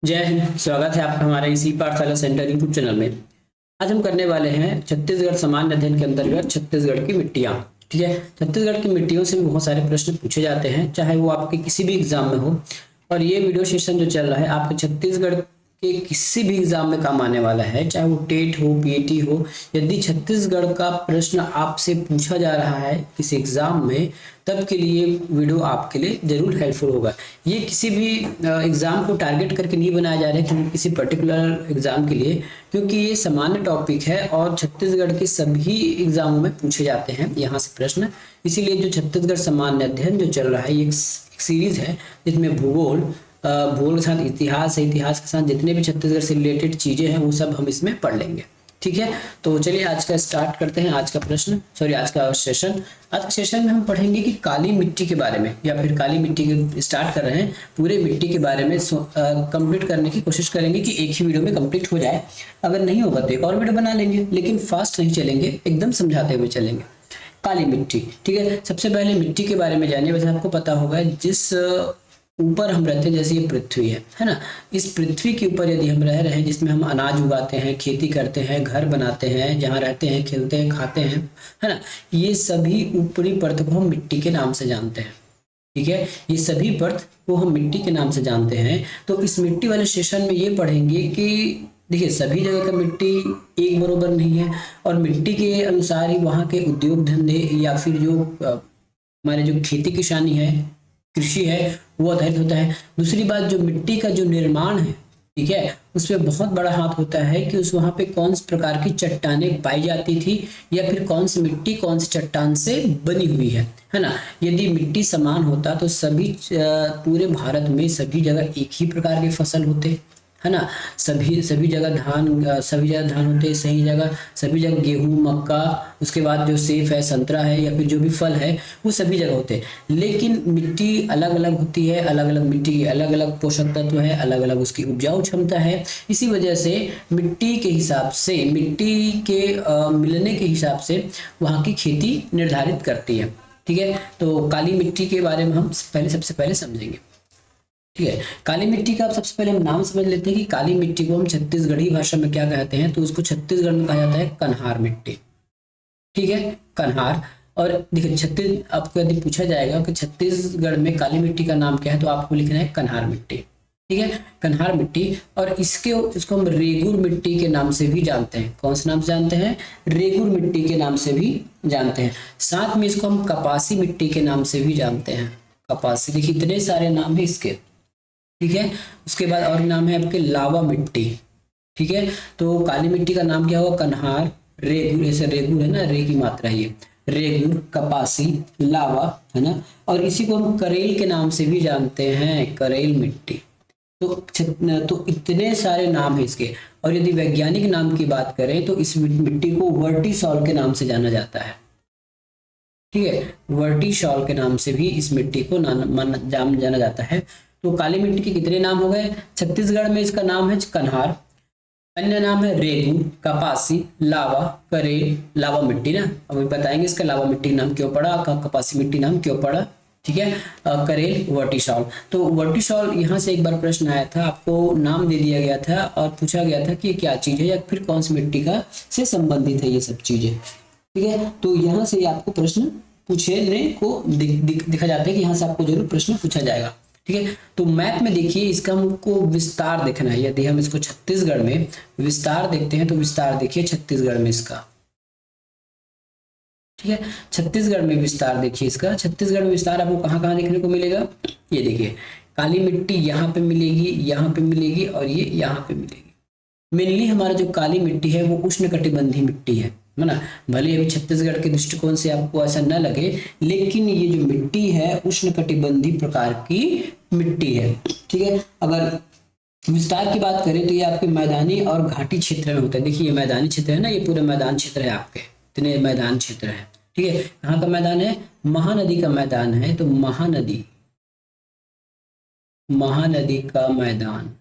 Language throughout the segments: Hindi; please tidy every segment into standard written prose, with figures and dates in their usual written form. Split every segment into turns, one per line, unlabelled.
जय हिंद। स्वागत है आपका हमारे इसी पाठशाला सेंटर यूट्यूब चैनल में। आज हम करने वाले हैं छत्तीसगढ़ सामान्य अध्ययन के अंतर्गत छत्तीसगढ़ की मिट्टियाँ। ठीक है, छत्तीसगढ़ की मिट्टियों से बहुत सारे प्रश्न पूछे जाते हैं, चाहे वो आपके किसी भी एग्जाम में हो। और ये वीडियो सेशन जो चल रहा है आपके छत्तीसगढ़ के किसी भी एग्जाम में काम आने वाला है, चाहे वो टेट हो, पीएटी हो। यदि छत्तीसगढ़ का प्रश्न आपसे पूछा जा रहा है किसी एग्जाम में, तब के लिए वीडियो आपके लिए जरूर हेल्पफुल होगा। ये किसी भी एग्जाम को टारगेट करके नहीं बनाया जा रहा है क्योंकि किसी पर्टिकुलर एग्जाम के लिए, क्योंकि ये सामान्य टॉपिक है और छत्तीसगढ़ के सभी एग्जामों में पूछे जाते हैं यहाँ से प्रश्न। इसीलिए जो छत्तीसगढ़ सामान्य अध्ययन जो चल रहा है, ये एक सीरीज है जिसमें भूगोल के साथ इतिहास है, इतिहास के साथ जितने भी छत्तीसगढ़ से रिलेटेड चीजें हैं वो सब हम इसमें पढ़ लेंगे। ठीक है, तो चलिए आज का स्टार्ट करते हैं। आज का सेशन। आज के सेशन में हम पढ़ेंगे कि काली मिट्टी के बारे में, या फिर काली मिट्टी के स्टार्ट कर रहे हैं, पूरे मिट्टी के बारे में कंप्लीट करने की कोशिश करेंगे कि एक ही वीडियो में कंप्लीट हो जाए। अगर नहीं होगा तो एक और वीडियो बना लेंगे, लेकिन फास्ट नहीं चलेंगे, एकदम समझाते हुए चलेंगे। काली मिट्टी, ठीक है। सबसे पहले मिट्टी के बारे में जानिए। वैसे आपको पता होगा जिस ऊपर हम रहते हैं, जैसे ये पृथ्वी है ना, इस पृथ्वी के ऊपर यदि हम रह रहे हैं, जिसमें हम अनाज उगाते हैं, खेती करते हैं, घर बनाते हैं, जहाँ रहते हैं, खेलते हैं, खाते हैं, है ना, ये सभी ऊपरी परत को हम मिट्टी के नाम से जानते हैं। ठीक है, ये सभी परत को हम मिट्टी के नाम से जानते हैं। तो इस मिट्टी वाले सेशन में ये पढ़ेंगे कि देखिए सभी जगह का मिट्टी एक बराबर नहीं है, और मिट्टी के अनुसार ही वहाँ के उद्योग धंधे या फिर जो हमारे जो खेती किसानी है, कृषि है, वो आधारित होता है। दूसरी बात, जो मिट्टी का जो निर्माण है, ठीक है, उसमें बहुत बड़ा हाथ होता है कि उस वहाँ पे कौन सी प्रकार की चट्टानें पाई जाती थी, या फिर कौन सी मिट्टी कौन सी चट्टान से बनी हुई है ना। यदि मिट्टी समान होता तो सभी पूरे भारत में सभी जगह एक ही प्रकार के फसल होते, है ना। सभी जगह धान होते, सभी जगह गेहूं, मक्का, उसके बाद जो सेब है, संतरा है, या फिर जो भी फल है वो सभी जगह होते हैं। लेकिन मिट्टी अलग अलग होती है, अलग अलग मिट्टी की अलग अलग पोषक तत्व है, अलग अलग उसकी उपजाऊ क्षमता है। इसी वजह से मिट्टी के हिसाब से, मिट्टी के मिलने के हिसाब से वहाँ की खेती निर्धारित करती है। ठीक है, तो काली मिट्टी के बारे में हम सबसे पहले समझेंगे। ठीक है, काली मिट्टी का सबसे पहले हम नाम समझ लेते हैं कि काली मिट्टी को हम छत्तीसगढ़ी भाषा में क्या कहते हैं। तो उसको छत्तीसगढ़ में कहा जाता है कन्हार मिट्टी। ठीक है, कन्हार। और देखिए आपको यदि पूछा जाएगा कि छत्तीसगढ़ में काली मिट्टी का नाम क्या है, तो आपको लिखना है कन्हार मिट्टी। ठीक है, कन्हार मिट्टी। और इसको हम रेगुर मिट्टी के नाम से भी जानते हैं। कौन से नाम से जानते हैं? रेगुर मिट्टी के नाम से भी जानते हैं। साथ में इसको हम कपासी मिट्टी के नाम से भी जानते हैं। कपासी, देखिए इतने सारे नाम है इसके। ठीक है, उसके बाद और नाम है आपके लावा मिट्टी। ठीक है, तो काली मिट्टी का नाम क्या होगा? कन्हार, रेगुर, ऐसे रेगुर है ना, रे की मात्रा है ये, रेगुर, कपासी, लावा, है ना। और इसी को हम करेल के नाम से भी जानते हैं, करेल मिट्टी। तो इतने सारे नाम है इसके। और यदि वैज्ञानिक नाम की बात करें तो इस मिट्टी को वर्टिसॉल के नाम से जाना जाता है। ठीक है, वर्टिसॉल के नाम से भी इस मिट्टी को जाना जाता है। तो काली मिट्टी के कितने नाम हो गए? छत्तीसगढ़ में इसका नाम है कन्हार, अन्य नाम है रेगू, कपासी, लावा, करेल, लावा मिट्टी ना। अब बताएंगे इसका लावा मिट्टी नाम क्यों पड़ा, कपासी मिट्टी नाम क्यों पड़ा। ठीक है, करेल, वर्टिसॉल। तो वर्टिसॉल यहाँ से एक बार प्रश्न आया था, आपको नाम दे दिया गया था और पूछा गया था कि क्या चीज है या फिर कौन सी मिट्टी का से संबंधित है ये सब चीजें। ठीक है, तो यहाँ से आपको प्रश्न पूछने को दिखा जाता है कि यहाँ से आपको जरूर प्रश्न पूछा जाएगा। ठीक है, तो मैप में देखिए इसका हमको विस्तार देखना है। यदि हम इसको छत्तीसगढ़ में विस्तार देखते हैं तो विस्तार देखिए छत्तीसगढ़ में इसका। ठीक है, छत्तीसगढ़ में विस्तार देखिए इसका। छत्तीसगढ़ में विस्तार आपको कहाँ कहाँ देखने को मिलेगा? ये देखिए, काली मिट्टी यहाँ पे मिलेगी, यहाँ पे मिलेगी, और ये यहाँ पे मिलेगी। मेनली हमारा जो काली मिट्टी है वो उष्णकटिबंधीय मिट्टी है ना। भले अभी छत्तीसगढ़ के दृष्टिकोण से आपको ऐसा न लगे, लेकिन ये जो मिट्टी है उष्णकटिबंधीय प्रकार की मिट्टी है। ठीक है, अगर विस्तार की बात करें तो ये आपके मैदानी और घाटी क्षेत्र में होता है। देखिए ये मैदानी क्षेत्र है ना, ये पूरा मैदान क्षेत्र है, आपके इतने मैदान क्षेत्र है। ठीक है, कहाँ का मैदान है? महानदी का मैदान है। तो महानदी का मैदान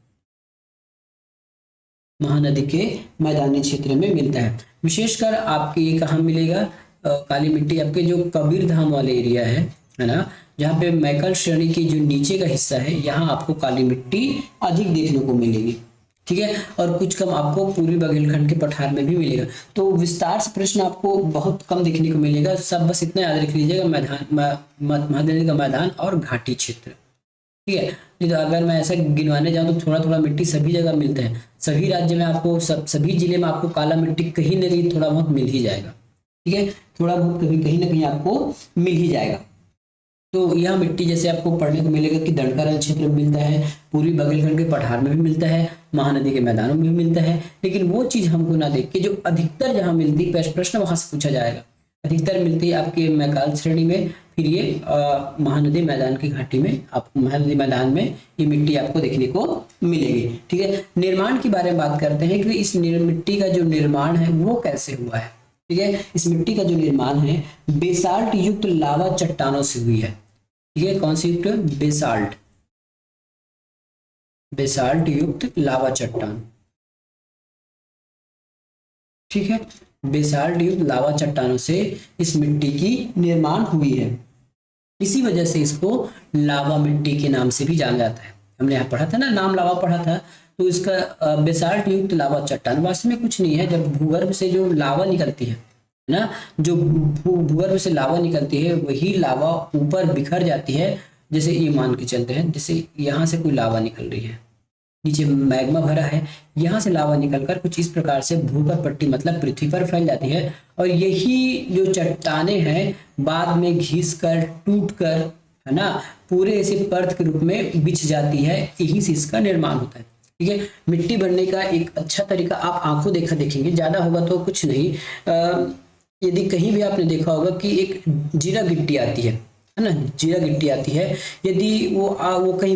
महानदी के मैदानी क्षेत्र में मिलता है। विशेषकर आपके ये कहाँ मिलेगा? काली मिट्टी आपके जो कबीर धाम वाले एरिया है ना, जहाँ पे मैकल श्रेणी की जो नीचे का हिस्सा है यहाँ आपको काली मिट्टी अधिक देखने को मिलेगी, ठीक है, और कुछ कम आपको पूर्वी बुंदेलखंड के पठार में भी मिलेगा। तो विस्तार से प्रश्न आपको बहुत कम देखने को मिलेगा, सब बस इतना याद रख लीजिएगा, मैदान महानदी का मैदान और घाटी क्षेत्र, ठीक है। नहीं तो अगर मैं ऐसा गिनवाने जाऊं तो थोड़ा थोड़ा मिट्टी सभी जगह मिलता है, सभी राज्य में आपको सभी जिले में आपको काला मिट्टी कहीं ना कहीं थोड़ा बहुत मिल ही जाएगा, ठीक है, थोड़ा बहुत कभी कहीं ना कहीं आपको मिल ही जाएगा। तो यह मिट्टी जैसे आपको पढ़ने को मिलेगा कि दंडकारण्य क्षेत्र में मिलता है, पूर्वी बुंदेलखंड के पठार में भी मिलता है, महानदी के मैदानों में भी मिलता है, लेकिन वो चीज हमको ना देख के जो अधिकतर जहां मिलती प्रश्न वहां से पूछा जाएगा, अधिकतर मिलती है आपके मैकाल श्रेणी में, फिर ये महानदी मैदान की घाटी में, आपको महानदी मैदान में ये मिट्टी आपको देखने को मिलेगी, ठीक है। निर्माण के बारे में बात करते हैं कि इस मिट्टी का जो निर्माण है वो कैसे हुआ है, ठीक है। इस मिट्टी का जो निर्माण है बेसाल्ट युक्त लावा चट्टानों से हुई है, ठीक है। कौन सी युक्त? बेसाल्ट युक्त लावा चट्टान, ठीक है। बेसाल्ट युक्त लावा चट्टानों से इस मिट्टी की निर्माण हुई है, इसी वजह से इसको लावा मिट्टी के नाम से भी जाना जाता है। हमने यहाँ पढ़ा था ना, नाम लावा पढ़ा था, तो इसका बेसाल्ट युक्त लावा चट्टान वास्तव में कुछ नहीं है, जब भूगर्भ से जो लावा निकलती है ना, जो भूगर्भ से लावा निकलती है वही लावा ऊपर बिखर जाती है, जैसे ये मान के चलते हैं, जैसे यहाँ से कोई लावा निकल रही है, नीचे मैग्मा भरा है, यहाँ से लावा निकलकर कुछ इस प्रकार से भूपर पट्टी मतलब पृथ्वी पर फैल जाती है, और यही जो चट्टाने हैं बाद में घिस कर टूट कर, है ना, पूरे ऐसे पर्त के रूप में बिछ जाती है, यही से इसका निर्माण होता है, ठीक है। मिट्टी बनने का एक अच्छा तरीका आप आंखों देखा देखेंगे, ज्यादा होगा तो कुछ नहीं, यदि कहीं भी आपने देखा होगा कि एक जीरा गिट्टी आती है ना, जीरा गिट्टी आती है, यदि वो कहीं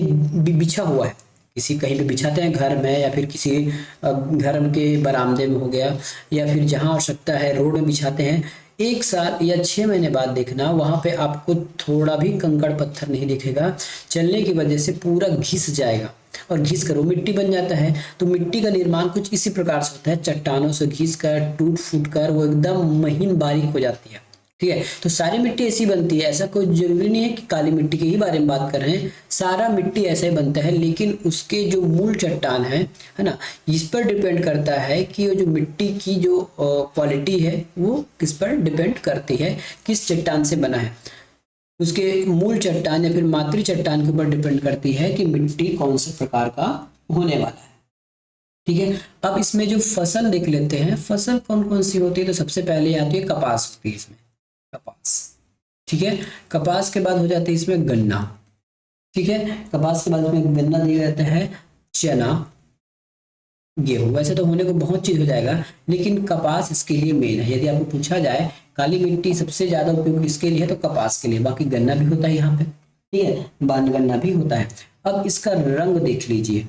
बिछा हुआ है, किसी कहीं पे बिछाते हैं घर में या फिर किसी घर के बरामदे में हो गया, या फिर जहां आवश्यकता है रोड में बिछाते हैं, 1 साल या 6 महीने बाद देखना वहां पे आपको थोड़ा भी कंकड़ पत्थर नहीं दिखेगा, चलने की वजह से पूरा घिस जाएगा और घिस कर वो मिट्टी बन जाता है। तो मिट्टी का निर्माण कुछ इसी प्रकार से होता है, चट्टानों से घिस कर टूट फूट कर वो एकदम महीन बारीक हो जाती है, ठीक है। तो सारी मिट्टी ऐसी बनती है, ऐसा कोई जरूरी नहीं है कि काली मिट्टी के ही बारे में बात कर रहे हैं, सारा मिट्टी ऐसा ही बनता है, लेकिन उसके जो मूल चट्टान है ना, इस पर डिपेंड करता है कि वो जो मिट्टी की जो क्वालिटी है वो किस पर डिपेंड करती है, किस चट्टान से बना है, उसके मूल चट्टान या फिर मातृ चट्टान के ऊपर डिपेंड करती है कि मिट्टी कौन से प्रकार का होने वाला है, ठीक है। अब इसमें जो फसल देख लेते हैं, फसल कौन कौन सी होती है, तो सबसे पहले आती है कपास होती है इसमें, कपास, ठीक है। कपास के बाद हो जाती है इसमें गन्ना, ठीक है। कपास के बाद इसमें गन्ना दिया जाता है, चना, गेहूं, वैसे तो होने को बहुत चीज हो जाएगा, लेकिन कपास इसके लिए मेन है। यदि आपको पूछा जाए काली मिट्टी सबसे ज्यादा उपयोग किसके लिए है, तो कपास के लिए, बाकी गन्ना भी होता है यहाँ पे, ठीक है, बान गन्ना भी होता है। अब इसका रंग देख लीजिए,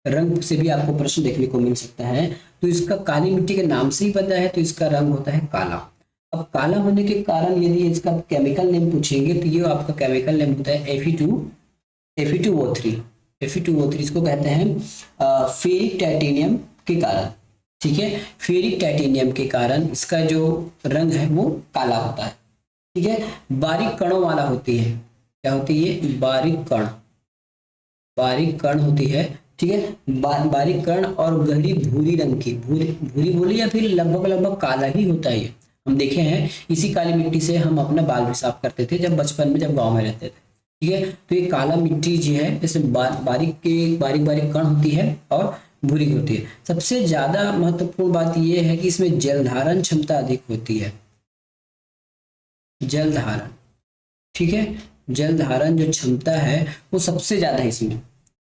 रंग से भी आपको प्रश्न देखने को मिल सकता है, तो इसका काली मिट्टी के नाम से ही पता है, तो इसका रंग होता है काला। अब काला होने के कारण यदि इसका केमिकल नेम पूछेंगे तो ये आपका केमिकल नेम होता है Fe2O3, Fe2O3 इसको कहते हैं फेरिक टाइटेनियम के कारण, ठीक है। फेरिक टाइटेनियम के कारण इसका जो रंग है वो काला होता है, ठीक है। बारीक कणों वाला होती है, क्या होती है, बारीक कण होती है, ठीक है। बारीक कण और गहरी भूरी रंग की, भूरी बोली या फिर लगभग काला ही होता है। हम देखे हैं इसी काली मिट्टी से हम अपना बाल भी साफ करते थे जब बचपन में, जब गांव में रहते थे, ठीक है। तो ये काला मिट्टी जो है जैसे बारीक कण होती है और भूरी होती है। सबसे ज्यादा महत्वपूर्ण बात यह है कि इसमें जल धारण क्षमता अधिक होती है, जल धारण, ठीक है। जल धारण जो क्षमता है वो सबसे ज्यादा है इसमें,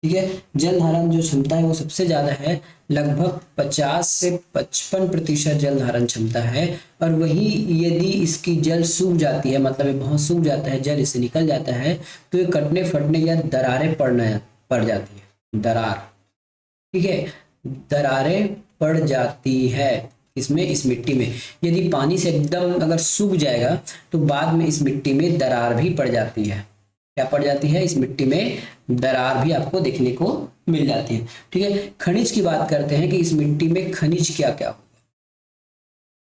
ठीक है। जल धारण जो क्षमता है वो सबसे ज्यादा है, लगभग 50 से 55% जल धारण क्षमता है। और वही यदि इसकी जल सूख जाती है, मतलब ये बहुत सूख जाता है, जल इससे निकल जाता है, तो ये कटने फटने या दरारें पड़ जाती है, दरार, ठीक है, दरारें पड़ जाती है इसमें, इस मिट्टी में। यदि पानी से एकदम अगर सूख जाएगा तो बाद में इस मिट्टी में दरार भी पड़ जाती है, क्या पड़ जाती है, इस मिट्टी में दरार भी आपको देखने को मिल जाती है, ठीक है। खनिज की बात करते हैं कि इस मिट्टी में खनिज क्या क्या होगा,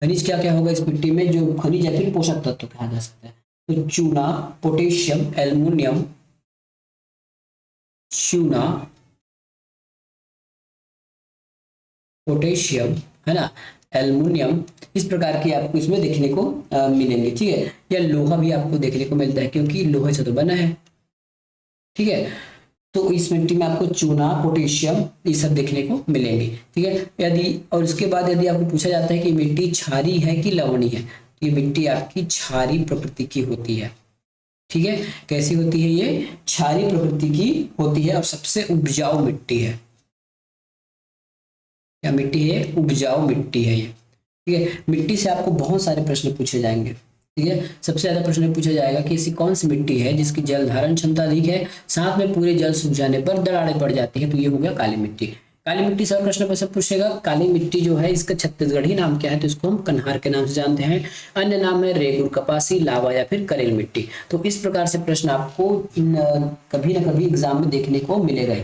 खनिज क्या क्या होगा इस मिट्टी में, जो खनिज या फिर पोषक तत्व कहा जा सकता है। तो चूना, पोटेशियम, एल्युमिनियम, चूना, पोटेशियम, है ना, एल्युमिनियम, इस प्रकार के आपको इसमें देखने को मिलेंगे। ठीक है, या लोहा भी आपको देखने को मिलता है क्योंकि लोहे से तो बना है। ठीक है, तो इस मिट्टी में आपको चूना, पोटेशियम ये सब देखने को मिलेंगे। ठीक है, यदि और उसके बाद यदि आपको पूछा जाता है कि मिट्टी क्षारीय है कि लवणीय है, तो ये मिट्टी आपकी क्षारीय प्रकृति की होती है। ठीक है, कैसी होती है? ये क्षारीय प्रकृति की होती है और सबसे उपजाऊ मिट्टी है। क्या मिट्टी है? उपजाऊ मिट्टी है ये। ठीक है, मिट्टी से आपको बहुत सारे प्रश्न पूछे जाएंगे। ठीक है, सबसे ज्यादा प्रश्न पूछा जाएगा कि ऐसी कौन सी मिट्टी है जिसकी जल धारण क्षमता अधिक है, साथ में पूरे जल सूख जाने पर दरारें पड़ जाती है, तो ये हो गया काली मिट्टी। काली मिट्टी से और प्रश्न पर सब पूछेगा। काली मिट्टी जो है इसका छत्तीसगढ़ी नाम क्या है? तो इसको हम कन्हार के नाम से जानते हैं। अन्य नाम है रेगुर, कपासी, लावा या फिर करेल मिट्टी। तो इस प्रकार से प्रश्न आपको कभी ना कभी एग्जाम में देखने को मिलेगा।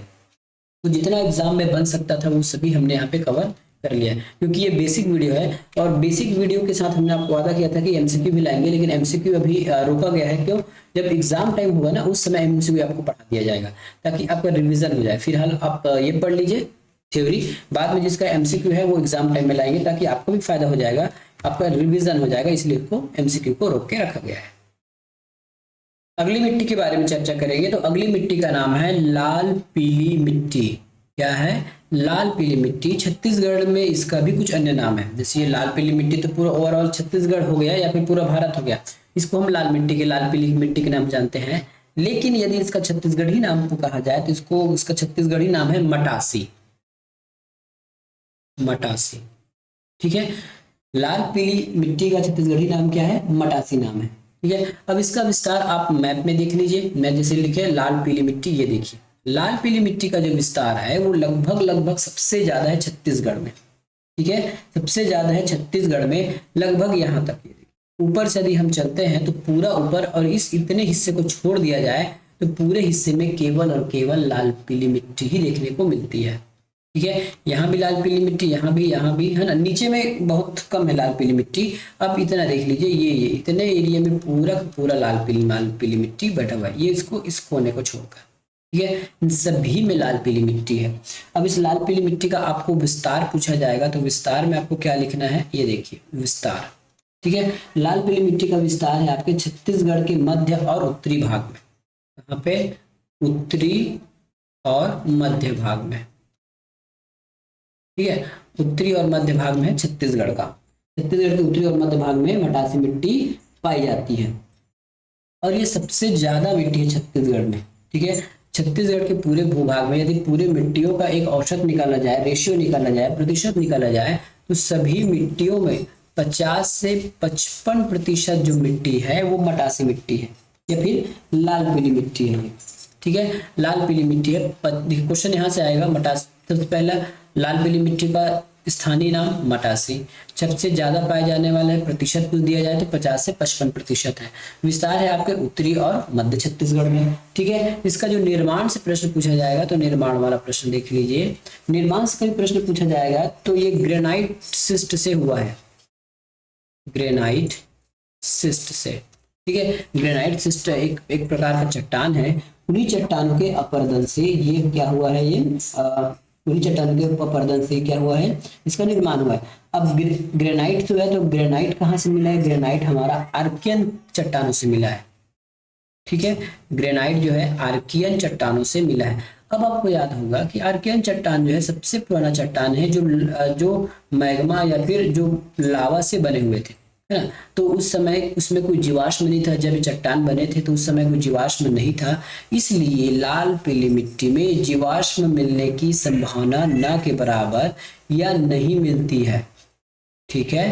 तो जितना एग्जाम में बन सकता था वो सभी हमने यहाँ पे कवर कर लिया है, क्योंकि ये बेसिक वीडियो है और बेसिक वीडियो के साथ हमने आपको वादा किया था कि एमसीक्यू भी लाएंगे, लेकिन एमसीक्यू अभी रोका गया है। क्यों? जब एग्जाम टाइम होगा ना उस समय एमसीक्यू आपको पढ़ा दिया जाएगा ताकि आपका रिवीजन हो जाए। फिलहाल आप ये पढ़ लीजिए थ्योरी, बाद में जिसका एमसीक्यू है वो एग्जाम टाइम में लाएंगे ताकि आपको भी फायदा हो जाएगा, आपका रिविजन हो जाएगा, इसलिए इसको एमसीक्यू को रोक के रखा गया है। अगली मिट्टी के बारे में चर्चा करेंगे। तो अगली मिट्टी का नाम है लाल पीली मिट्टी। क्या है? लाल पीली मिट्टी। छत्तीसगढ़ में इसका भी कुछ अन्य नाम है। जैसे ये लाल पीली मिट्टी तो पूरा ओवरऑल छत्तीसगढ़ हो गया या फिर पूरा भारत हो गया, इसको हम लाल मिट्टी के, लाल पीली मिट्टी के नाम जानते हैं। लेकिन यदि इसका छत्तीसगढ़ी नाम को कहा जाए तो इसका छत्तीसगढ़ी नाम है मटासी। मटासी। ठीक है, लाल पीली मिट्टी का छत्तीसगढ़ी नाम क्या है? मटासी नाम है। ठीक है, अब इसका विस्तार आप मैप में देख लीजिए। मैं जैसे लिखे लाल पीली मिट्टी, ये देखिए लाल पीली मिट्टी का जो विस्तार है वो लगभग सबसे ज्यादा है छत्तीसगढ़ में। ठीक है, सबसे ज्यादा है छत्तीसगढ़ में, लगभग यहाँ तक। ऊपर से यदि हम चलते हैं तो पूरा ऊपर, और इस इतने हिस्से को छोड़ दिया जाए तो पूरे हिस्से में केवल और केवल लाल पीली मिट्टी ही देखने को मिलती है। ठीक है, यहाँ भी लाल पीली मिट्टी, यहाँ भी है ना, नीचे में बहुत कम है लाल पीली मिट्टी। अब इतना देख लीजिए, ये इतने एरिया में पूरा लाल पीली मिट्टी बैठा हुआ है, ये इसको इस कोने को छोड़कर। ठीक है, इन सभी में लाल पीली मिट्टी है। अब इस लाल पीली मिट्टी का आपको विस्तार पूछा जाएगा तो विस्तार में आपको क्या लिखना है? ये देखिए विस्तार। ठीक है, लाल पीली मिट्टी का विस्तार है आपके छत्तीसगढ़ के मध्य और उत्तरी भाग में। कहाँ पे? उत्तरी और मध्य भाग में। ठीक है, उत्तरी और मध्य भाग में है छत्तीसगढ़ का। छत्तीसगढ़ के उत्तरी और मध्य भाग में मटासी मिट्टी पाई जाती है और ये सबसे ज्यादा मिट्टी है छत्तीसगढ़ में। ठीक है, छत्तीसगढ़ के पूरे भूभाग में यदि पूरे मिट्टियों का एक औसत निकाला जाए, रेशियो निकाला जाए, प्रतिशत निकाला जाए, तो सभी मिट्टियों में 50 से 55% जो मिट्टी है वो मटासी मिट्टी है या फिर लाल पीली मिट्टी है। ठीक है, लाल पीली मिट्टी है। क्वेश्चन यहाँ से आएगा मटासी। सबसे पहला लाल पीली मिट्टी का स्थानीय नाम मटासी। सबसे ज्यादा पाए जाने वाला है, प्रतिशत कुछ दिया जाए तो 50 से 55% है। विस्तार है आपके उत्तरी और मध्य छत्तीसगढ़ में। ठीक है, इसका जो निर्माण से प्रश्न पूछा जाएगा तो निर्माण वाला प्रश्न देख लीजिए। निर्माण से कभी प्रश्न पूछा जाएगा तो ये ग्रेनाइट सिस्ट से हुआ है, ग्रेनाइट सिस्ट से। ठीक है, ग्रेनाइट सिस्ट एक प्रकार का चट्टान है। उन्हीं चट्टानों के अपरदन से ये क्या हुआ है, ये उन्हीं चट्टानों के अपरदन से क्या हुआ है, इसका निर्माण हुआ है। अब ग्रेनाइट जो है तो ग्रेनाइट कहाँ से मिला है? ग्रेनाइट हमारा आर्कियन चट्टानों से मिला है। ठीक है, ग्रेनाइट जो है आर्कियन चट्टानों से मिला है। अब आपको याद होगा कि आर्कियन चट्टान जो है सबसे पुराना चट्टान है जो मैग्मा या फिर जो लावा से बने हुए थे, है ना। तो उस समय उसमें कोई जीवाश्म नहीं था। जब ये चट्टान बने थे तो उस समय कोई जीवाश्म नहीं था, इसलिए लाल पीली मिट्टी में जीवाश्म मिलने की संभावना न के बराबर या नहीं मिलती है। ठीक है,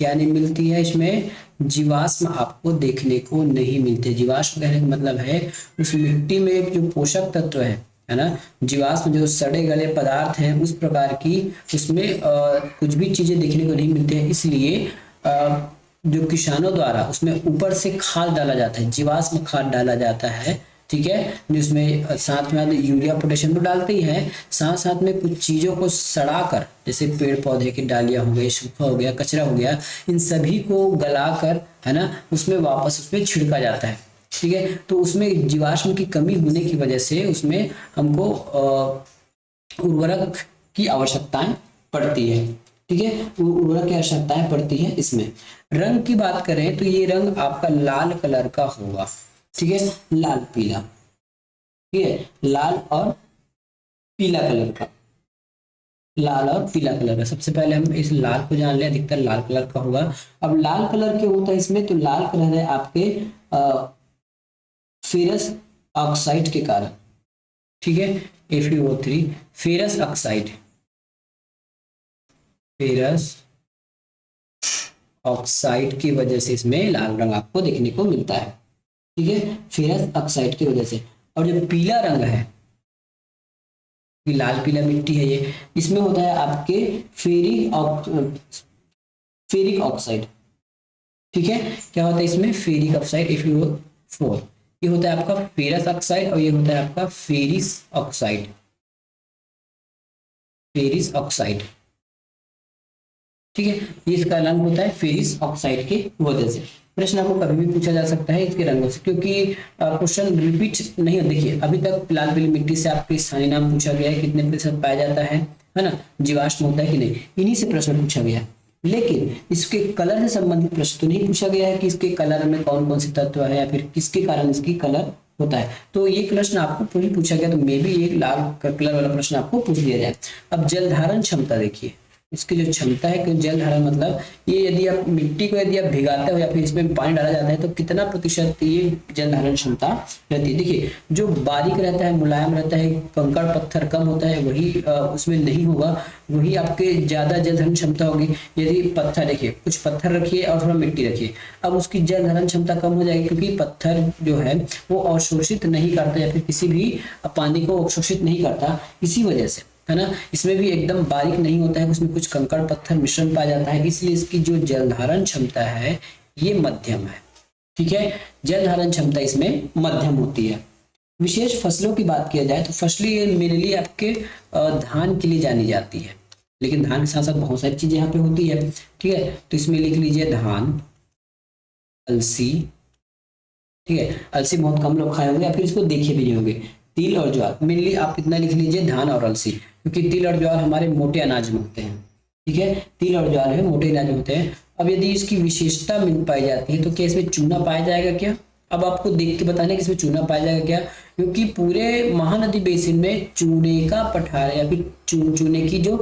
क्या नहीं मिलती है? इसमें जीवाश्म आपको देखने को नहीं मिलते। जीवाश्म कहने का मतलब है उस मिट्टी में जो पोषक तत्व है ना, जीवाश्म जो सड़े गले पदार्थ हैं उस प्रकार की उसमें कुछ भी चीजें देखने को नहीं मिलती है। इसलिए जो किसानों द्वारा उसमें ऊपर से खाद डाला जाता है, जीवाश्म खाद डाला जाता है ठीक है, जिसमें साथ में यूरिया पोटेशियम तो डालते ही है, साथ साथ में कुछ चीज़ों को सड़ा कर, जैसे पेड़ पौधे की डालियाँ हो गई, सूखा हो गया, कचरा हो गया, इन सभी को गला कर, है ना, उसमें वापस उसमें छिड़का जाता है। ठीक है, तो उसमें जीवाश्म की कमी होने की वजह से उसमें हमको उर्वरक की आवश्यकताएं पड़ती है। ठीक है, उर्वरक की आवश्यकताएं पड़ती है। इसमें रंग की बात करें तो ये रंग आपका लाल कलर का होगा। ठीक है, लाल पीला, ठीक है, लाल और पीला कलर का, लाल और पीला कलर का। सबसे पहले हम इस लाल को जान लें, अधिकतर लाल कलर का होगा। अब लाल कलर के होता है इसमें, तो लाल कलर है आपके फेरस ऑक्साइड के कारण। ठीक है, FeO3 ferrous oxide, ferrous oxide की वजह से इसमें लाल रंग आपको देखने को मिलता है। ठीक है, फेरस ऑक्साइड की वजह से। और जो पीला रंग है, लाल पीला मिट्टी है ये, इसमें होता है आपके फेरिक ऑक्साइड। ठीक है, क्या होता है इसमें, फेरिक ऑक्साइड FeO4, ये होता है आपका फेरस ऑक्साइड और ये होता है आपका फेरिस ऑक्साइड, फेरिस ऑक्साइड। ठीक है, ये इसका रंग होता है फेरिस ऑक्साइड की वजह से। प्रश्न आपको कभी भी पूछा जा सकता है इसके रंगों से, क्योंकि क्वेश्चन रिपीट नहीं। देखिए अभी तक लाल पीली मिट्टी से आपके स्थानीय नाम पूछा गया है, कितने प्रतिशत पाया जाता है ना, जीवाश्म होता है कि नहीं, इन्हीं से प्रश्न पूछा गया है। लेकिन इसके कलर से संबंधित प्रश्न तो नहीं पूछा गया है कि इसके कलर में कौन कौन से तत्व है या फिर किसके कारण इसकी कलर होता है। तो ये प्रश्न आपको नहीं पूछा गया, तो मे भी एक लाल कलर वाला प्रश्न आपको पूछ दिया जाए। अब जल धारण क्षमता देखिए, इसकी जो क्षमता है कि जल धारण मतलब ये यदि आप मिट्टी को यदि आप भिगाते हो या फिर इसमें पानी डाला जाता है तो कितना प्रतिशत ये जल धारण क्षमता रहती है। देखिए जो बारीक रहता है, मुलायम रहता है, कंकड़ पत्थर कम होता है, वही उसमें नहीं होगा, वही आपके ज्यादा जल धारण क्षमता होगी। यदि पत्थर, देखिए कुछ पत्थर रखिए और थोड़ा मिट्टी रखिए, अब उसकी जल धारण क्षमता कम हो जाएगी, क्योंकि पत्थर जो है वो अवशोषित नहीं करता या फिर किसी भी पानी को अवशोषित नहीं करता, इसी वजह से, है ना। इसमें भी एकदम बारीक नहीं होता है, उसमें कुछ कंकड़ पत्थर मिश्रण पाया जाता है, इसलिए इसकी जो जल धारण क्षमता है ये मध्यम है। ठीक है, जल धारण क्षमता इसमें मध्यम होती है। विशेष फसलों की बात किया जाए तो फसलें मेनली आपके धान के लिए जानी जाती है, लेकिन धान के साथ साथ बहुत सारी चीजें यहाँ पे होती है। ठीक है, तो इसमें लिख लीजिए धान, अलसी। ठीक है, अलसी बहुत कम लोग खाए होंगे या फिर इसको देखे भी नहीं होंगे। तिल और ज्वार, मेनली आप इतना लिख लीजिए धान और अलसी, क्योंकि तिल और ज्वार हमारे मोटे अनाज में होते हैं। ठीक है, तिल और ज्वार है मोटे अनाज में होते हैं। अब यदि इसकी विशेषता मिल पाई जाती है तो क्या इसमें चूना पाया जाएगा क्या? अब आपको देख के बताना है कि इसमें चूना पाया जाएगा क्या, क्योंकि पूरे महानदी बेसिन में चूने का पठार या फिर चूने की जो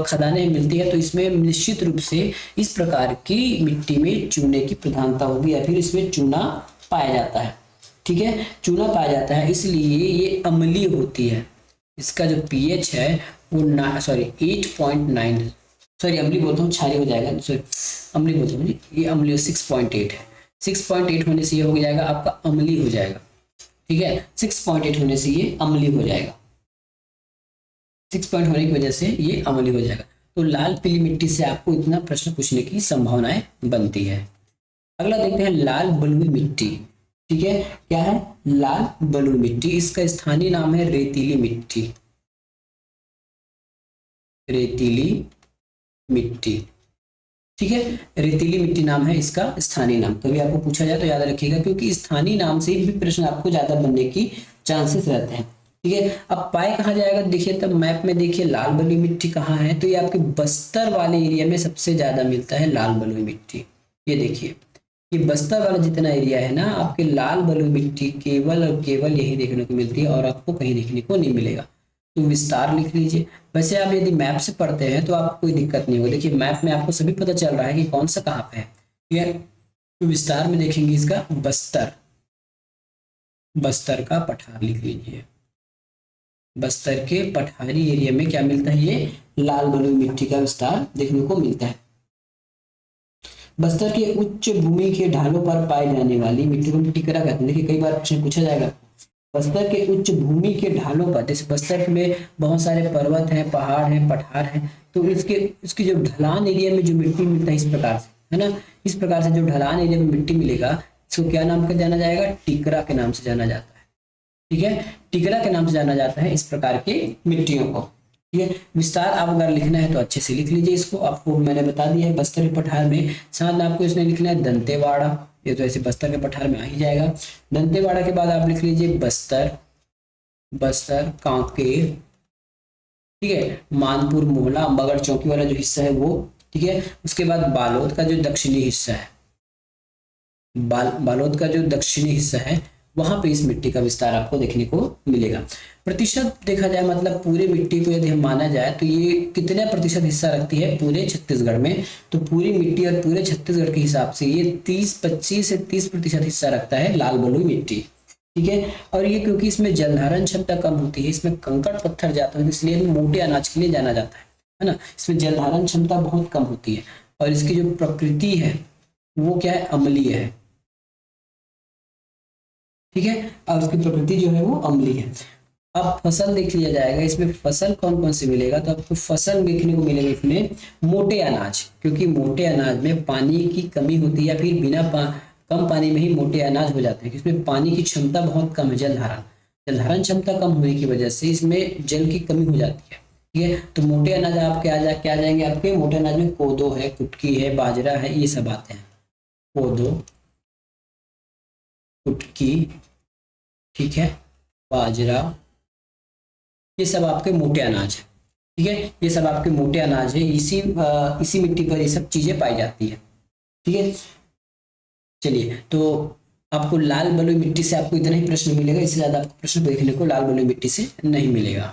खदानें मिलती है, तो इसमें निश्चित रूप से इस प्रकार की मिट्टी में चूने की प्रधानता होगी या फिर इसमें चूना पाया जाता है। ठीक है, चूना पाया जाता है, इसलिए ये अम्लीय होती है। इसका जो pH है वो 8.9, सॉरी अम्लीय बोलता हूँ, क्षारीय हो जाएगा, सॉरी अम्लीय बोलता हूँ, ये अम्लीय 6.8 है। 6.8 होने से ये हो जाएगा आपका अम्लीय हो जाएगा। ठीक है, 6.8 होने से ये अम्लीय हो जाएगा, 6 पॉइंट होने की वजह से ये अम्लीय हो जाएगा। तो लाल पीली मिट्टी से आपको इतना प्रश्न पूछने की संभावनाएं बनती है। अगला देखते हैं लाल बलुई मिट्टी। ठीक है, क्या है? लाल बलुई मिट्टी, इसका स्थानीय नाम है रेतीली मिट्टी, रेतीली मिट्टी। ठीक है, रेतीली मिट्टी नाम है इसका स्थानीय नाम। कभी आपको पूछा जाए तो याद रखिएगा, क्योंकि स्थानीय नाम से भी प्रश्न आपको ज्यादा बनने की चांसेस रहते हैं। ठीक है, अब पाए कहाँ जाएगा? देखिए तब मैप में देखिए लाल बलुई मिट्टी कहाँ है, तो ये आपके बस्तर वाले एरिया में सबसे ज्यादा मिलता है लाल बलुई मिट्टी। ये देखिए ये बस्तर वाला जितना एरिया है ना, आपके लाल बलुई मिट्टी केवल और केवल यही देखने को मिलती है और आपको कहीं देखने को नहीं मिलेगा। तो विस्तार लिख लीजिए। वैसे आप यदि मैप से पढ़ते हैं तो आपको कोई दिक्कत नहीं होगी। देखिए मैप में आपको सभी पता चल रहा है कि कौन सा कहाँ पे है। ठीक है, तो विस्तार में देखेंगे इसका बस्तर, बस्तर का पठार लिख लीजिए। बस्तर के पठारी एरिया में क्या मिलता है? ये लाल बलुई मिट्टी का विस्तार देखने को मिलता है। बस्तर के उच्च भूमि के ढालों पर पाई जाने वाली मिट्टी को टिकरा कहते हैं। देखिए कई बार प्रश्न पूछा जाएगा, बस्तर के उच्च भूमि के ढालों पर, जैसे बस्तर में बहुत सारे पर्वत हैं, पहाड़ हैं, पठार हैं, तो इसकी जो ढलान एरिया में जो मिट्टी मिलता है इस प्रकार से, है ना, इस प्रकार से जो ढलान एरिया में मिट्टी मिलेगा इसको क्या नाम का जाना जाएगा? टिकरा के नाम से जाना जाता है। ठीक है, टिकरा के नाम से जाना जाता है इस प्रकार की मिट्टियों को। ठीक है, विस्तार आप अगर लिखना है तो अच्छे से लिख लीजिए इसको, आपको मैंने बता दिया है बस्तर के पठार में। साथ में आपको इसमें लिखना है दंतेवाड़ा, ये तो ऐसे बस्तर के पठार में आ ही जाएगा। दंतेवाड़ा के बाद आप लिख लीजिए बस्तर, बस्तर कांकेर, ठीक है, मानपुर मोहला अम्बागढ़ चौकी वाला जो हिस्सा है वो। ठीक है, उसके बाद बालोद का जो दक्षिणी हिस्सा है, बालोद का जो दक्षिणी हिस्सा है वहां पे इस मिट्टी का विस्तार आपको देखने को मिलेगा। प्रतिशत देखा जाए मतलब पूरी मिट्टी को यदि हम माना जाए तो ये कितने प्रतिशत हिस्सा रखती है पूरे छत्तीसगढ़ में, तो पूरी मिट्टी और पूरे छत्तीसगढ़ के हिसाब से ये 25 से 30% हिस्सा रखता है लाल बलुई मिट्टी। ठीक है, और ये क्योंकि इसमें जलधारण क्षमता कम होती है, इसमें कंकड़ पत्थर जाते हैं, इसलिए मोटे अनाज के लिए जाना जाता है ना। इसमें जलधारण क्षमता बहुत कम होती है और इसकी जो प्रकृति है वो क्या है, अम्लीय है। ठीक है, और उसकी प्रकृति जो है वो अम्लीय है। अब फसल देख लिया जाएगा, इसमें फसल कौन कौन से मिलेगा, तो आपको फसल देखने को मिलेगा इसमें मोटे अनाज, क्योंकि मोटे अनाज में पानी की कमी होती है या फिर कम पानी में ही मोटे अनाज हो जाते हैं। इसमें पानी की क्षमता बहुत कम है, जलधारण क्षमता कम होने की वजह से इसमें जल की कमी हो जाती है। ठीक है, तो मोटे अनाज आपके क्या जाएंगे, आपके मोटे अनाज में कोदो है, कुटकी है, बाजरा है, ये सब आते हैं। कोदो, कुटकी, ठीक है, बाजरा, ये सब आपके मोटे अनाज है। ठीक है, ये सब आपके मोटे अनाज है, इसी मिट्टी पर ये सब चीजें पाई जाती है। ठीक है, चलिए, तो आपको लाल बलुई मिट्टी से आपको इतना ही प्रश्न मिलेगा, इससे ज्यादा आपको प्रश्न देखने को लाल बलुई मिट्टी से नहीं मिलेगा।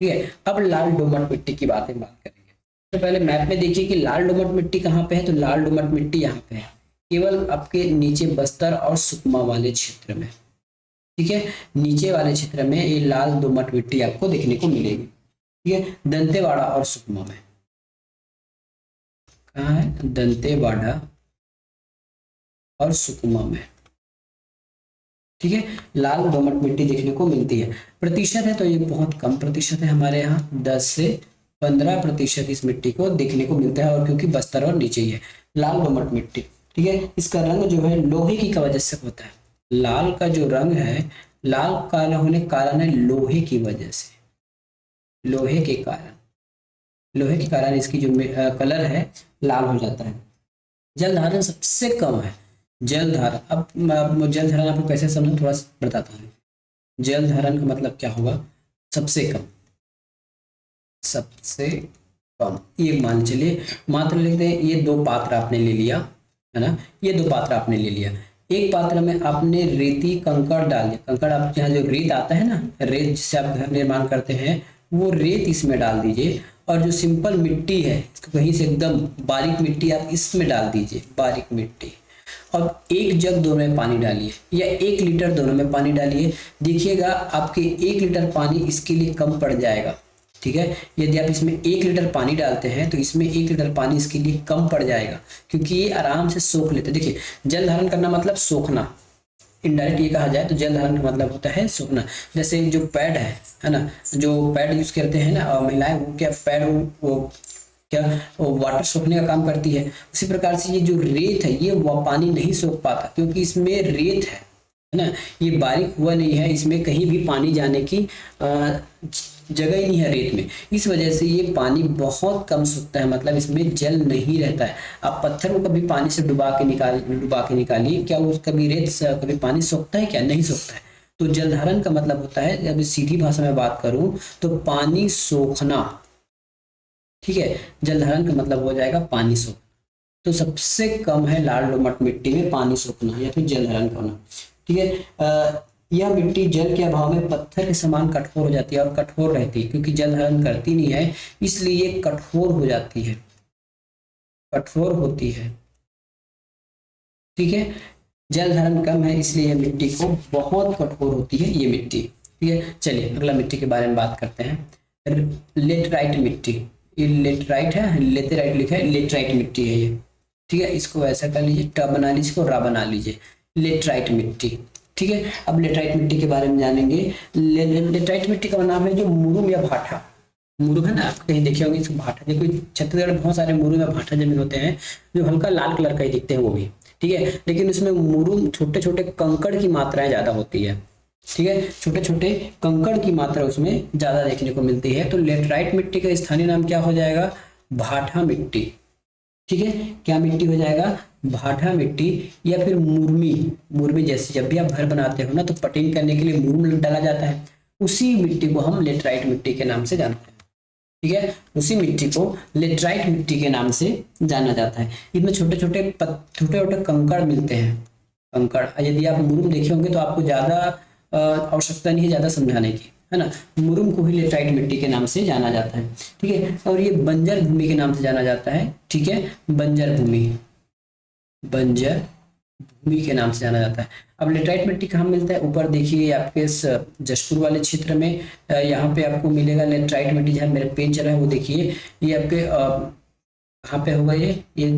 ठीक है, अब लाल दोमट मिट्टी की बात करेंगे। तो पहले मैप में देखिए कि लाल दोमट मिट्टी कहाँ पे है, तो लाल दोमट मिट्टी यहाँ पे है, केवल आपके नीचे बस्तर और सुकमा वाले क्षेत्र में। ठीक है, नीचे वाले क्षेत्र में ये लाल दोमट मिट्टी आपको देखने को मिलेगी। ठीक है, दंतेवाड़ा और सुकमा में, कहाँ है, दंतेवाड़ा और सुकमा में। ठीक है, लाल दोमट मिट्टी देखने को मिलती है। प्रतिशत है तो ये बहुत कम प्रतिशत है, हमारे यहाँ 10 से 15% इस मिट्टी को देखने को मिलता है, और क्योंकि बस्तर और नीचे ही है लाल दोमट मिट्टी। ठीक है, इसका रंग जो है लोहे की वजह से होता है, लाल का जो रंग है, लाल काला होने का कारण है लोहे की वजह से, लोहे के कारण इसकी जो कलर है लाल हो जाता है। जलधारण सबसे कम है, जलधारण, अब जलधारण आपको कैसे समझ थोड़ा सा बताता हूँ। जलधारण का मतलब क्या होगा, सबसे कम, ये मान चलिए, मात्र लिखते हैं, ये 2 पात्र आपने ले लिया है ना, ये 2 पात्र आपने ले लिया। एक पात्र में आपने रेती कंकड़ डाल दिया, कंकड़ आपके यहाँ जो रेत आता है ना, रेत जिससे आप घर निर्माण करते हैं, वो रेत इसमें डाल दीजिए, और जो सिंपल मिट्टी है इसको कहीं से एकदम बारीक मिट्टी आप इसमें डाल दीजिए, बारीक मिट्टी, और 1 जग दोनों में पानी डालिए या 1 लीटर दोनों में पानी डालिए। देखिएगा आपके 1 लीटर पानी इसके लिए कम पड़ जाएगा। ठीक है, यदि आप इसमें 1 लीटर पानी डालते हैं तो इसमें 1 लीटर पानी इसके लिए कम पड़ जाएगा, क्योंकि ये आराम से सोख लेते हैं। देखिए, जल धारण करना मतलब सोखना, इनडायरेक्ट ये कहा जाए तो जल धारण का मतलब होता है सोखना। जैसे जो पैड है ना, जो पैड यूज करते हैं ना महिलाएं, वो क्या पैड वो क्या वो वाटर सोखने का काम करती है। उसी प्रकार से ये जो रेत है ये वो पानी नहीं सोख पाता, क्योंकि इसमें रेत है ना, ये बारीक हुआ नहीं है, इसमें कहीं भी पानी जाने की जगह ही नहीं है रेत में, इस वजह से ये पानी बहुत कम सोखता है, मतलब इसमें जल नहीं रहता है। आप पत्थर को कभी पानी से डुबा के निकालिए, क्या वो कभी रेत से कभी पानी सोखता है, क्या नहीं सोखता है। तो जलधारण का मतलब होता है, जब सीधी भाषा में बात करूं तो पानी सोखना। ठीक है, जलधारण का मतलब हो जाएगा पानी सोखना। तो सबसे कम है लाल दोमट मिट्टी में पानी सोखना या फिर जलधारण होना। ठीक है, यह मिट्टी जल के अभाव में पत्थर के समान कठोर हो जाती है, और कठोर रहती है क्योंकि जल धारण करती नहीं है, इसलिए ये कठोर हो जाती है, कठोर होती है। ठीक है, जल धारण कम है इसलिए यह मिट्टी को बहुत कठोर होती है ये मिट्टी। ठीक है, चलिए अगला मिट्टी के बारे में बात करते हैं। लेटराइट मिट्टी, ये लेटराइट है, लेटेराइट लिखा है, लेटराइट मिट्टी है ये। ठीक है, इसको ऐसा कर लीजिए, ट बना लीजिए, इसको रा बना लीजिए, लेटराइट मिट्टी। ठीक है, अब लेटराइट मिट्टी के बारे में जानेंगे। लेटराइट मिट्टी का नाम है जो मुरुम या भाटा, मुरुम है ना, आप कहीं देखे होंगे इसको भाटा, देखो छत्तीसगढ़ में बहुत सारे मुरुम या भाटा जमीन होते हैं जो हल्का लाल कलर का ही दिखते हैं वो भी। ठीक है, लेकिन उसमें मुरुम छोटे छोटे कंकड़ की मात्राएं ज्यादा होती है। ठीक है, छोटे छोटे कंकड़ की मात्रा उसमें ज्यादा देखने को मिलती है। तो लेटराइट मिट्टी का स्थानीय नाम क्या हो जाएगा? भाठा मिट्टी। ठीक है, क्या मिट्टी हो जाएगा? भाठा मिट्टी या फिर मुरमी। मुरमी जैसे जब भी आप घर बनाते हो ना तो पटिंग करने के लिए मुरम डाला जाता है, उसी मिट्टी को हम लेटराइट मिट्टी के नाम से जानते हैं। ठीक है, उसी मिट्टी को लेटराइट मिट्टी के नाम से जाना जाता है। इसमें छोटे छोटे छोटे छोटे कंकड़ मिलते हैं। कंकड़, यदि आप मुरुम देखे होंगे तो आपको ज्यादा आवश्यकता नहीं है ज्यादा समझाने की, है ना। मुरुम को ही लेटराइट मिट्टी के नाम से जाना जाता है। ठीक है, और ये बंजर भूमि के नाम से जाना जाता है। ठीक है, बंजर भूमि, बंजर भूमि के नाम से जाना जाता है। अब लेटराइट मिट्टी कहाँ मिलता है? ऊपर देखिए आपके इस जशपुर वाले क्षेत्र में यहाँ पे आपको मिलेगा लेटराइट मिट्टी। जहाँ मेरा पेन चल रहा है वो देखिए, ये आपके कहाँ पे होगा? ये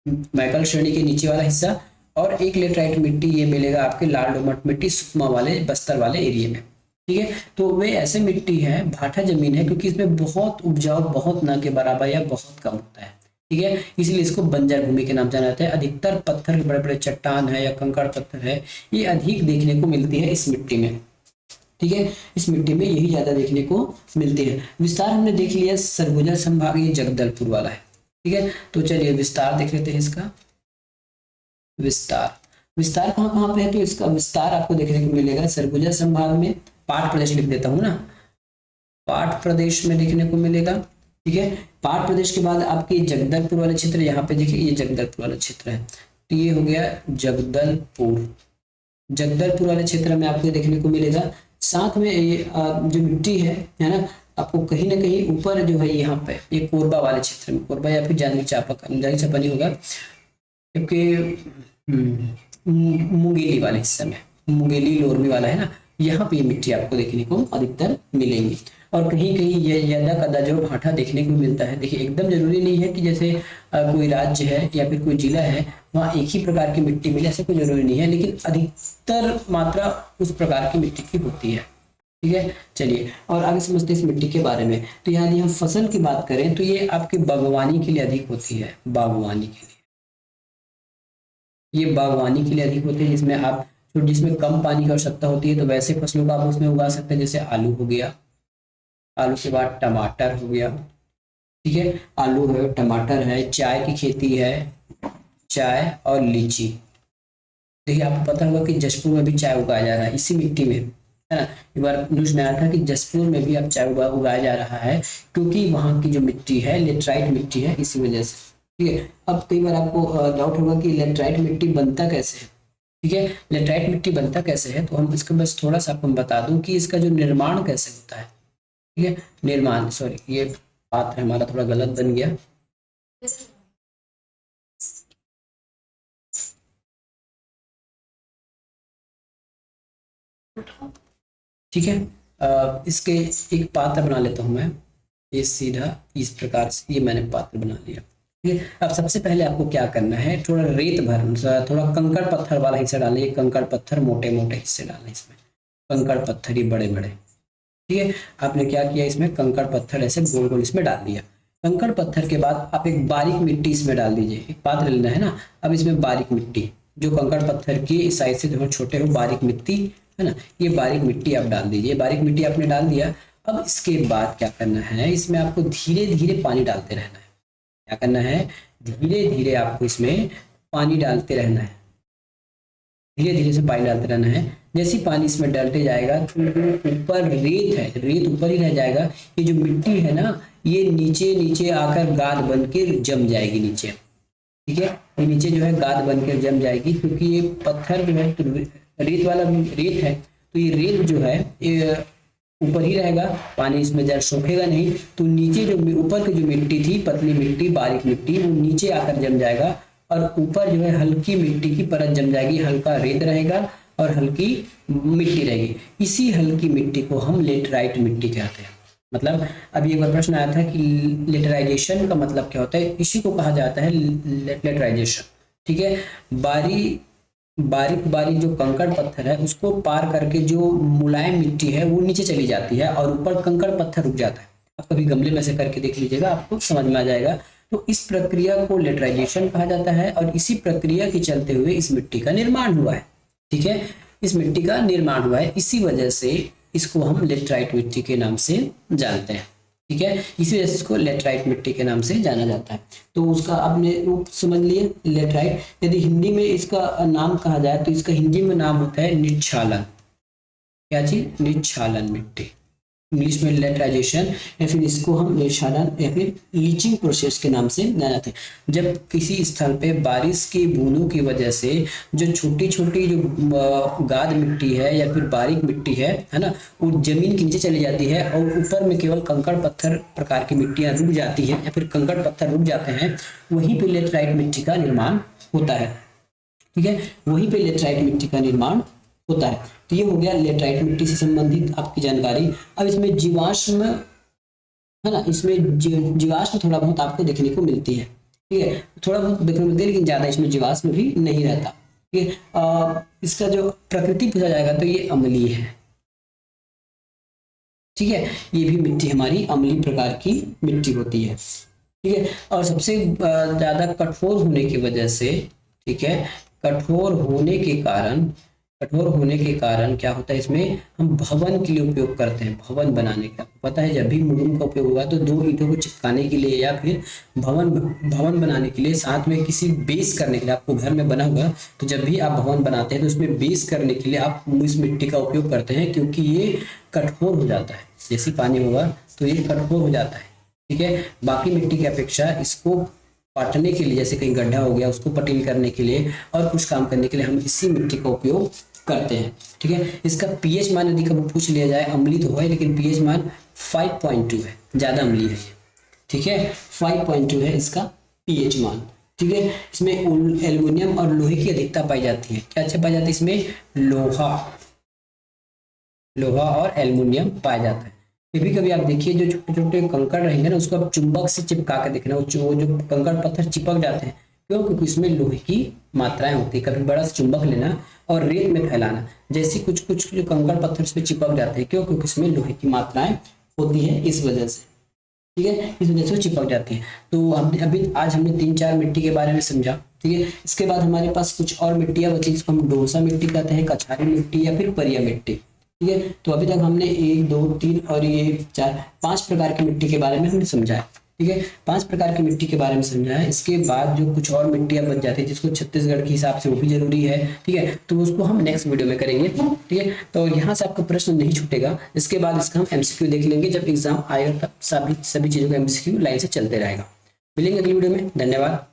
मैकल श्रेणी के नीचे वाला हिस्सा। और एक लेटराइट मिट्टी ये मिलेगा आपके लाल डोमट मिट्टी सुकमा वाले बस्तर वाले एरिया में। ठीक है, तो वे ऐसे मिट्टी है, भाठा जमीन है, क्योंकि इसमें बहुत उपजाऊ बहुत न के बराबर या बहुत कम होता है। ठीक है, इसलिए इसको बंजर भूमि के नाम जाना जाता है। अधिकतर पत्थर, बड़े बड़े चट्टान है या कंकड़ पत्थर है, ये अधिक देखने को मिलती है इस मिट्टी में। ठीक है, इस मिट्टी में यही ज्यादा देखने को मिलती है। विस्तार हमने देख लिया, सरगुजा संभाग ये जगदलपुर वाला है। ठीक है, तो चलिए विस्तार देख लेते हैं इसका। विस्तार, विस्तार कहाँ कहाँ पे है? तो इसका विस्तार आपको देखने को मिलेगा सरगुजा संभाग में, पाट प्रदेश लिख देता हूँ ना, पाट प्रदेश में देखने को मिलेगा। ठीक है, पाट प्रदेश के बाद आपके जगदलपुर वाले क्षेत्र, यहाँ पे देखिए ये जगदलपुर वाला क्षेत्र है, तो ये हो गया जगदलपुर। जगदलपुर वाले क्षेत्र में आपको देखने को मिलेगा। साथ में ये जो मिट्टी है ना, आपको कहीं ना कहीं ऊपर जो है यहाँ पे ये कोरबा वाले क्षेत्र में, कोरबा या फिर जांजगीर चांपा, जांजगीर चांपा नहीं होगा क्योंकि मुंगेली वाले हिस्से में, मुंगेली लोरमी वाला है ना, यहाँ पे ये मिट्टी आपको देखने को अधिकतर मिलेंगी। और कहीं कहीं ये यदा कदा जो भाठा देखने को मिलता है। देखिए एकदम जरूरी नहीं है कि जैसे कोई राज्य है या फिर कोई जिला है वहाँ एक ही प्रकार की मिट्टी मिले, ऐसा कोई जरूरी नहीं है, लेकिन अधिकतर मात्रा उस प्रकार की मिट्टी की होती है। ठीक है, चलिए और आगे समझते हैं इस मिट्टी के बारे में। तो यहाँ यदि हम फसल की बात करें तो ये आपके बागवानी के लिए अधिक होती है, बागवानी के लिए, ये बागवानी के लिए अधिक होती है, जिसमें कम पानी की आवश्यकता होती है। तो वैसे फसलों का आप उसमें उगा सकते हैं, जैसे आलू हो गया, आलू के बाद टमाटर हो गया। ठीक है, आलू है, टमाटर है, चाय की खेती है, चाय और लीची। देखिए आपको पता होगा कि जशपुर में भी चाय उगाया जा रहा है इसी मिट्टी में, है ना। एक बार न्यूज में आया था कि जशपुर में भी अब चाय उगाया जा रहा है, क्योंकि वहाँ की जो मिट्टी है लेटराइट मिट्टी है, इसी वजह से। ठीक है, अब कई बार आपको डाउट होगा कि लेटराइट मिट्टी बनता कैसे है। ठीक है, लेटराइट मिट्टी बनता कैसे है, तो हम इसका बस थोड़ा सा आपको बता दूं कि इसका जो निर्माण कैसे होता है। ठीक है, निर्माण, सॉरी ये पात्र हमारा थोड़ा गलत बन गया। ठीक है, इसके एक पात्र बना लेता हूं मैं, ये सीधा इस प्रकार से ये मैंने पात्र बना लिया। ठीक है, अब सबसे पहले आपको क्या करना है, थोड़ा रेत भर, थोड़ा कंकड़ पत्थर वाला हिस्सा डालना, ये कंकड़ पत्थर मोटे मोटे हिस्से डालना इसमें, कंकड़ पत्थर ही बड़े बड़े। ठीक है, आपने क्या किया, इसमें कंकड़ पत्थर ऐसे गोल गोल इसमें डाल दिया। कंकड़ पत्थर के बाद आप एक बारीक मिट्टी इसमें डाल दीजिए, एक पात्र लेना है ना। अब इसमें बारीक मिट्टी, जो कंकड़ पत्थर की साइज से जो छोटे हो, बारीक मिट्टी है ना, ये बारीक मिट्टी आप डाल दीजिए। बारीक मिट्टी आपने डाल दिया। अब इसके बाद क्या करना है, इसमें आपको धीरे धीरे पानी डालते रहना है। क्या करना है, धीरे धीरे आपको इसमें पानी डालते रहना है, धीरे धीरे से पानी डालते रहना है। जैसे पानी इसमें डालते जाएगा तो ऊपर रेत है, रेत ऊपर ही रह जाएगा। ये जो मिट्टी है ना, ये नीचे नीचे आकर गाद बन के जम जाएगी नीचे। ठीक है, ये नीचे जो है गाद बन के जम जाएगी, क्योंकि ये पत्थर जो है तो रेत वाला रेत है, तो ये रेत जो है ये ऊपर ही रहेगा, पानी इसमें जब सूखेगा नहीं, तो नीचे जो ऊपर की जो मिट्टी थी, पतली मिट्टी बारीक मिट्टी, वो नीचे आकर जम जाएगा और ऊपर जो है हल्की मिट्टी की परत जम जाएगी, हल्का रेत रहेगा और हल्की मिट्टी रहेगी। इसी हल्की मिट्टी को हम लेटराइट मिट्टी कहते हैं। मतलब अभी एक बार प्रश्न आया था कि लेटराइजेशन का मतलब क्या होता है, इसी को कहा जाता है लेटराइजेशन। ठीक है, बारीक बारीक जो कंकड़ पत्थर है उसको पार करके जो मुलायम मिट्टी है वो नीचे चली जाती है और ऊपर कंकड़ पत्थर रुक जाता है। आप कभी गमले में से करके देख लीजिएगा, आपको समझ में आ जाएगा। तो इस प्रक्रिया को लेटराइजेशन कहा जाता है और इसी प्रक्रिया के चलते हुए इस मिट्टी का निर्माण हुआ है। ठीक है, इस मिट्टी का निर्माण हुआ है। इसी वजह से इसको हम लेटराइट मिट्टी के नाम से जानते हैं। ठीक है, इसी वजह से इसको लेटराइट मिट्टी के नाम से जाना जाता है। तो उसका आपने रूप समझ लिए लेटराइट। यदि हिंदी में इसका नाम कहा जाए तो इसका हिंदी में नाम होता है निक्षालन। क्या चीज? निक्षालन मिट्टी, इंग्लिश में लेटराइजेशन, या फिर इसको हम निक्षालन या फिर लीचिंग प्रोसेस के नाम से जाते हैं। जब किसी स्थल पे बारिश की बूंदों की वजह से जो छोटी छोटी जो गाद मिट्टी है या फिर बारीक मिट्टी है ना, वो जमीन के नीचे चली जाती है और ऊपर में केवल कंकड़ पत्थर प्रकार की मिट्टियां रुक जाती हैं या फिर कंकड़ पत्थर रुक जाते हैं, वहीं पे लेटराइट मिट्टी का निर्माण होता है। ठीक है, वहीं पे लेटराइट मिट्टी का निर्माण होता है। तो ये हो गया लेटराइट मिट्टी से संबंधित आपकी जानकारी। अब इसमें जीवाश्म है ना, इसमें जीवाश्म थोड़ा बहुत आपको देखने को मिलती है। ठीक है, थोड़ा बहुत देखने को मिलती है, लेकिन ज्यादा इसमें जीवाश्म भी नहीं रहता। ठीक है, इसका जो प्रकृति पूछा जाएगा तो ये अम्लीय है। ठीक है, ये भी मिट्टी हमारी अम्लीय प्रकार की मिट्टी होती है। ठीक है, और सबसे ज्यादा कठोर होने की वजह से, ठीक है, कठोर होने के कारण क्या होता है, इसमें हम भवन के लिए उपयोग करते हैं, भवन बनाने का। पता है, जब भी मुरुम का उपयोग होगा तो दो ईंटों को चिपकाने के लिए या फिर भवन बनाने के लिए, साथ में किसी बेस करने के लिए, आपको घर में बना हुआ तो जब भी आप भवन बनाते हैं तो उसमें बेस करने के लिए आप इस मिट्टी का उपयोग करते हैं, क्योंकि ये कठोर हो जाता है। जैसे पानी होगा तो ये कठोर हो जाता है। ठीक है, बाकी मिट्टी की अपेक्षा इसको पाटने के लिए, जैसे कहीं गड्ढा हो गया उसको पटील करने के लिए और कुछ काम करने के लिए हम इसी मिट्टी का उपयोग करते हैं। ठीक है, इसका पीएच मान यदि कभी पूछ लिया जाए, अम्लीय तो है लेकिन पीएच मान 5.2 है, ज्यादा अम्लीय है। ठीक है, 5.2 है इसका पीएच मान। ठीक है, इसमें एल्युमिनियम और लोहे की अधिकता पाई जाती है। क्या पाई जाती है इसमें? लोहा और एल्युमिनियम पाया जाता है। कभी कभी आप देखिए जो छोटे छोटे कंकड़ रहेंगे ना, उसको आप चुंबक से चिपका के देखना, वो जो कंकड़ पत्थर चिपक जाते हैं। क्यों? क्योंकि इसमें लोहे की मात्राएं होती है। कभी बड़ा सा चुंबक लेना और रेत में फैलाना, जैसे कुछ कुछ जो कंकड़ पत्थर इस पे चिपक जाते हैं। क्यों? क्योंकि इसमें लोहे की मात्राएं होती है, इस वजह से। ठीक है, इस वजह से चिपक जाती है। तो अभी आज हमने 3-4 मिट्टी के बारे में समझा। ठीक है, इसके बाद हमारे पास कुछ और मिट्टियां बची, जिसको हम डोसा मिट्टी कहते हैं, कछारी मिट्टी या फिर परिया मिट्टी। ठीक है, तो अभी तक हमने 1, 2, 3 और ये 4-5 प्रकार की मिट्टी के बारे में हमने समझा है। ठीक है, 5 प्रकार की मिट्टी के बारे में समझा है। इसके बाद जो कुछ और मिट्टियां बन जाती है जिसको छत्तीसगढ़ के हिसाब से वो भी जरूरी है। ठीक है, तो उसको हम नेक्स्ट वीडियो में करेंगे। ठीक है, तो यहाँ से आपका प्रश्न नहीं छूटेगा। इसके बाद इसका हम एमसीक्यू देख लेंगे। जब एग्जाम आएगा तब सभी चीजों का एमसीक्यू लाइन से चलते रहेगा। मिलेंगे अगली वीडियो में। धन्यवाद।